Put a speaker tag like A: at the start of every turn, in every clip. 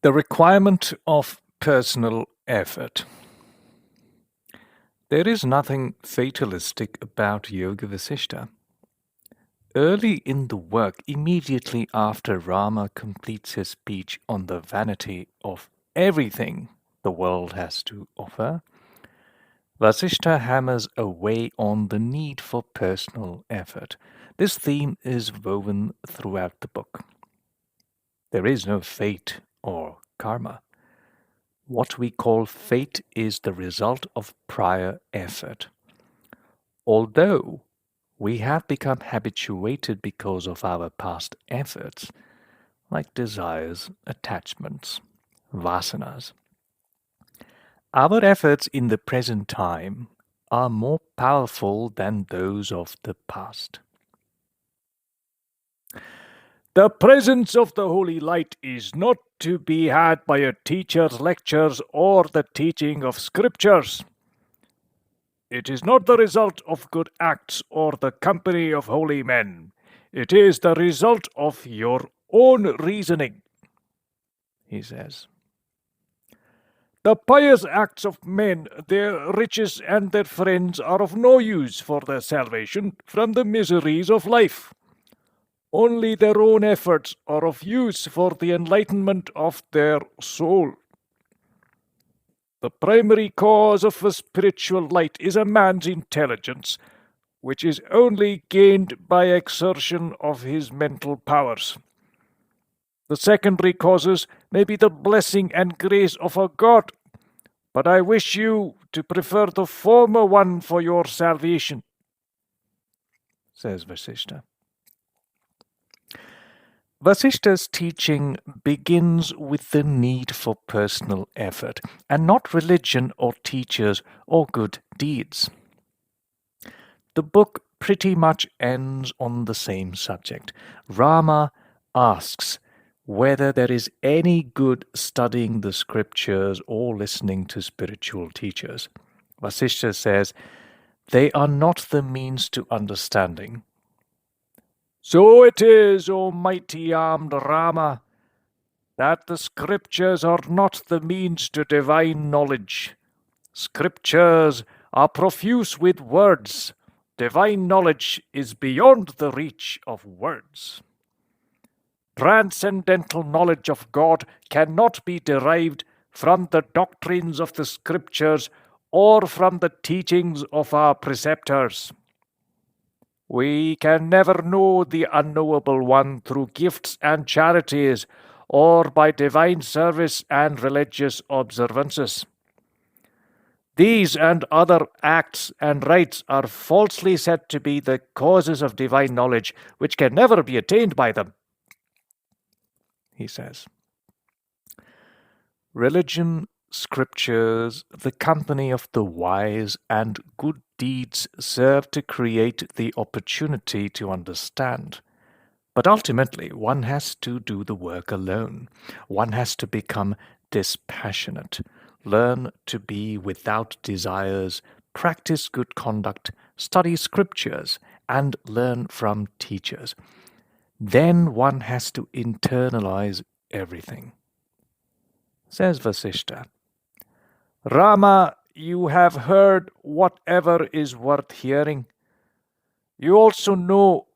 A: The requirement of personal effort. There is nothing fatalistic about Yoga Vasishta. Early in the work, immediately after Rama completes his speech on the vanity of everything the world has to offer, Vasishta hammers away on the need for personal effort. This theme is woven throughout the book. There is no fate or karma. What we call fate is the result of prior effort. Although we have become habituated because of our past efforts, like desires, attachments, vasanas, our efforts in the present time are more powerful than those of the past. The presence of the holy light is not to be had by a teacher's lectures or the teaching of scriptures. It is not the result of good acts or the company of holy men. It is the result of your own reasoning, he says. The pious acts of men, their riches and their friends are of no use for their salvation from the miseries of life. Only their own efforts are of use for the enlightenment of their soul. The primary cause of a spiritual light is a man's intelligence, which is only gained by exertion of his mental powers. The secondary causes may be the blessing and grace of a God, but I wish you to prefer the former one for your salvation, says Vasishta. Vasishta's teaching begins with the need for personal effort, and not religion or teachers or good deeds. The book pretty much ends on the same subject. Rama asks whether there is any good studying the scriptures or listening to spiritual teachers. Vasishta says, they are not the means to understanding. So it is, O mighty armed Rama, that the scriptures are not the means to divine knowledge. Scriptures are profuse with words. Divine knowledge is beyond the reach of words. Transcendental knowledge of God cannot be derived from the doctrines of the scriptures or from the teachings of our preceptors. We can never know the unknowable one through gifts and charities or by divine service and religious observances. These and other acts and rites are falsely said to be the causes of divine knowledge, which can never be attained by them, he says. Religion, scriptures, the company of the wise, and good deeds serve to create the opportunity to understand. But ultimately, one has to do the work alone. One has to become dispassionate, learn to be without desires, practice good conduct, study scriptures, and learn from teachers. Then one has to internalize everything. Says Vasishta, Rama, you have heard whatever is worth hearing. You also know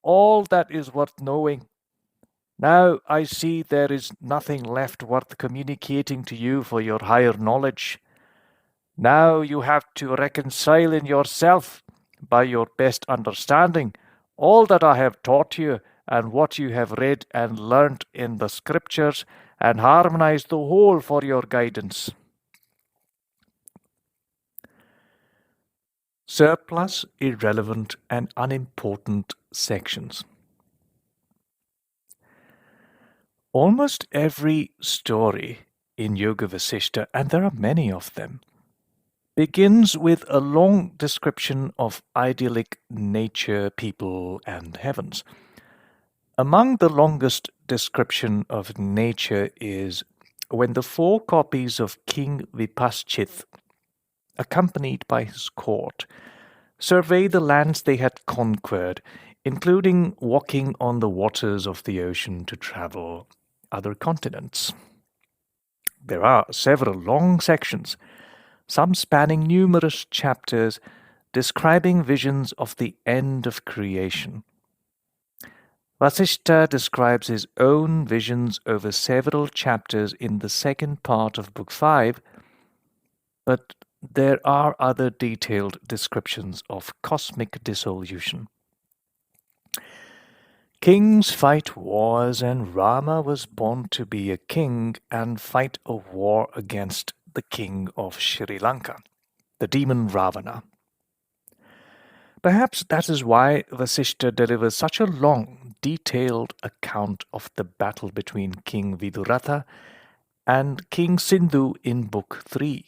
A: all that is worth knowing. Now I see there is nothing left worth communicating to you for your higher knowledge. Now you have to reconcile in yourself, by your best understanding, all that I have taught you and what you have read and learnt in the scriptures, and harmonize the whole for your guidance. Surplus, irrelevant, and unimportant sections. Almost every story in Yoga Vasishta, and there are many of them, begins with a long description of idyllic nature, people, and heavens. Among the longest description of nature is when the 4 copies of King Vipaschith, accompanied by his court, survey the lands they had conquered, including walking on the waters of the ocean to travel other continents. There are several long sections, some spanning numerous chapters, describing visions of the end of creation. Vasishta describes his own visions over several chapters in the second part of Book 5, but there are other detailed descriptions of cosmic dissolution. Kings fight wars, and Rama was born to be a king and fight a war against the king of Sri Lanka, the demon Ravana. Perhaps that is why Vasishta delivers such a long, detailed account of the battle between King Viduratha and King Sindhu in Book 3.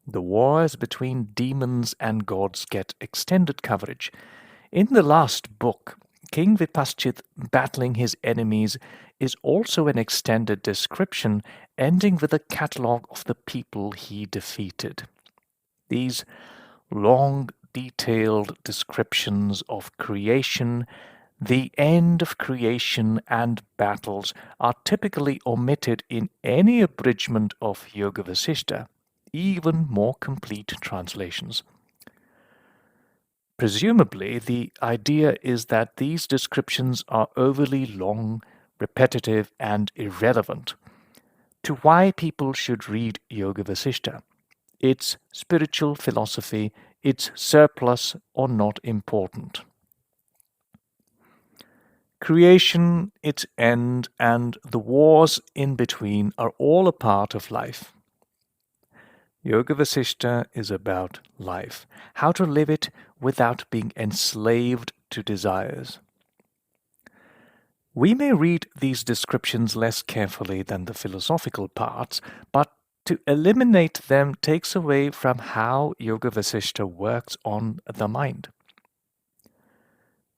A: The wars between demons and gods get extended coverage. In the last book, King Vipaschit battling his enemies is also an extended description, ending with a catalogue of the people he defeated. These long, detailed descriptions of creation, the end of creation, and battles are typically omitted in any abridgment of Yoga Vasishta, even more complete translations. Presumably, the idea is that these descriptions are overly long, repetitive, and irrelevant to why people should read Yoga Vasishta. Its spiritual philosophy, its surplus, or not important. Creation, its end, and the wars in between are all a part of life. Yoga Vasishta is about life, how to live it without being enslaved to desires. We may read these descriptions less carefully than the philosophical parts, but to eliminate them takes away from how Yoga Vasishta works on the mind.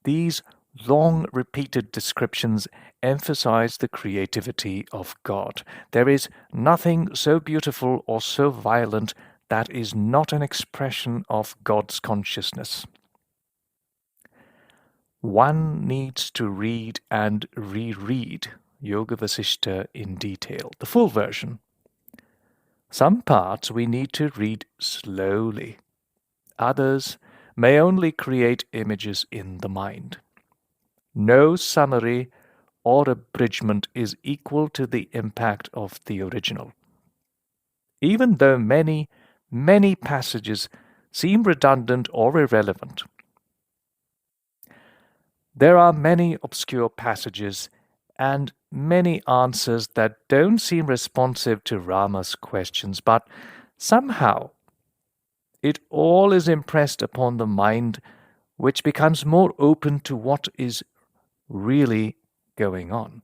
A: These long repeated descriptions emphasize the creativity of God. There is nothing so beautiful or so violent that is not an expression of God's consciousness. One needs to read and reread Yoga Vasishta in detail, the full version. Some parts we need to read slowly. Others may only create images in the mind. No summary or abridgment is equal to the impact of the original. Even though many passages seem redundant or irrelevant, there are many obscure passages and many answers that don't seem responsive to Rama's questions, but somehow it all is impressed upon the mind, which becomes more open to what is really going on.